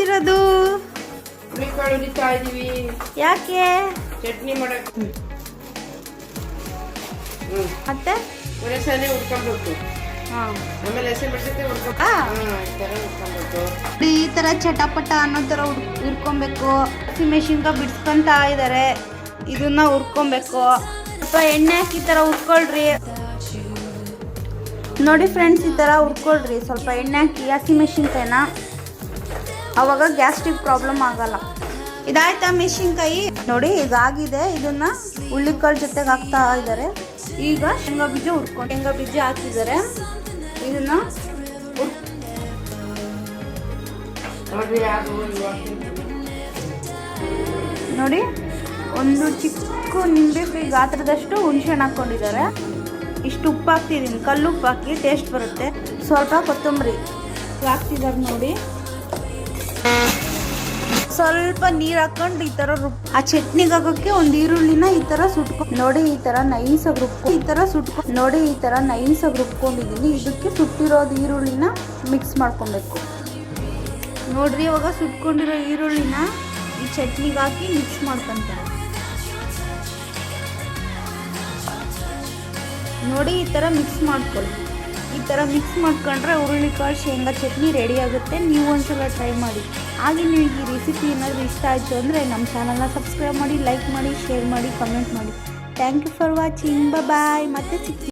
ಮಾಡ್ತಿರೋದು? ಹುಳಿಕಾಳು ಹುರಿತಾ ಇದೀವಿ. ಯಾಕೆ? ಚಟ್ನಿ ಮಾಡಕ್ಕೆ. ಮತ್ತೆ ಒರೆಸನೆ ಹುರ್ಕೊಬೇಕು. ಆಮೇಲೆ ಹಸಿಮೆಣಸಿನಕಾಯಿ ಹುರ್ಕೊಬೇಕು. ಈ ತರ ಚಟಪಟ ಅನ್ನೋ ತರ ಹುರ್ಕೊಬೇಕು. ಹಸಿಮೆಣಸಿನಕಾಯಿ ಬಿಡ್ಸ್ಕೊಂತ ಇದಾರೆ, ಇದನ್ನ ಹುರ್ಕೊಬೇಕು. ಸ್ವಲ್ಪ ಎಣ್ಣೆ ಹಾಕಿ ಈ ತರ ಹುರ್ಕೊಳ್ರಿ. ನೋಡಿ ಫ್ರೆಂಡ್ಸ್, ಈ ತರ ಹುರ್ಕೊಳ್ರಿ. ಸ್ವಲ್ಪ ಎಣ್ಣೆ ಹಾಕಿ ಹಸಿಮೆಣಸಿನಕಾಯಿನ, ಅವಾಗ ಗ್ಯಾಸ್ಟ್ರಿಕ್ ಪ್ರಾಬ್ಲಮ್ ಆಗಲ್ಲ. ಇದಾಯ್ತಾ ಮೆಣಸಿನ್ಕಾಯಿ? ನೋಡಿ ಇದಾಗಿದೆ. ಇದನ್ನ ಹುಳ್ಳಿಕಾಳು ಜೊತೆಗೆ ಹಾಕ್ತಾ ಇದ್ದಾರೆ. ಈಗ ಶೇಂಗಾ ಬೀಜ ಹುರ್ಕೊಂಡು ಶೇಂಗಾ ಬೀಜ ಹಾಕಿದ್ದಾರೆ. ಇದನ್ನ ನೋಡಿ, ಒಂದು ಚಿಕ್ಕ ನಿಂಬೆ ಗಾತ್ರದಷ್ಟು ಹುಣಸೆಹಣ್ಣು ಹಾಕೊಂಡಿದ್ದಾರೆ. ಇಷ್ಟು ಉಪ್ಪು ಹಾಕ್ತಿದ್ದೀನಿ, ಕಲ್ಲು ಉಪ್ಪು ಹಾಕಿ ಟೇಸ್ಟ್ ಬರುತ್ತೆ. ಸ್ವಲ್ಪ ಕೊತ್ತಂಬರಿ ಹಾಕ್ತಿದ್ದಾರೆ. ನೋಡಿ, ಸ್ವಲ್ಪ ನೀರು ಹಾಕೊಂಡು ಈ ತರ ಆ ಚಟ್ನಿಗೆ ಹಾಕೋಕ್ಕೆ ಒಂದು ಈರುಳ್ಳಿನ ಈ ತರ ಸುಟ್ಕೊಂಡು, ನೋಡಿ ಈ ತರ ನೈಸಾಗಿ ನೋಡಿ ಈ ತರ ನೈಸಾಗಿ ರುಬ್ಕೊಂಡಿದ್ದೀನಿ. ಇದಕ್ಕೆ ಸುಟ್ಟಿರೋದು ಈರುಳ್ಳಿನ ಮಿಕ್ಸ್ ಮಾಡ್ಕೊಬೇಕು. ನೋಡ್ರಿ, ಇವಾಗ ಸುಟ್ಕೊಂಡಿರೋ ಈರುಳ್ಳಿನ ಈ ಚಟ್ನಿಗೆ ಹಾಕಿ ಮಿಕ್ಸ್ ಮಾಡ್ಕೊಂತಾರೆ. ನೋಡಿ, ಈ ತರ ಮಿಕ್ಸ್ ಮಾಡ್ಕೊಳ್ಳಿ. ಈ ತರ ಮಿಕ್ಸ್ ಮಾಡ್ಕೊಂಡ್ರೆ ಹುರುಳಿಕಾಳು ಶೇಂಗಾ ಚಟ್ನಿ ರೆಡಿ ಆಗುತ್ತೆ. ನೀವು ಒಂದ್ಸಲ ಟ್ರೈ ಮಾಡಿ. ಹಾಗೆ ನಿಮಗೆ ಈ ರೆಸಿಪಿ ಏನಾದರೂ ಇಷ್ಟ ಆಯಿತು ಅಂದರೆ ನಮ್ಮ ಚಾನಲ್ನ ಸಬ್ಸ್ಕ್ರೈಬ್ ಮಾಡಿ, ಲೈಕ್ ಮಾಡಿ, ಶೇರ್ ಮಾಡಿ, ಕಮೆಂಟ್ ಮಾಡಿ. Thank you for watching. Bye. ಮತ್ತೆ ಸಿಗ್ತೀವಿ.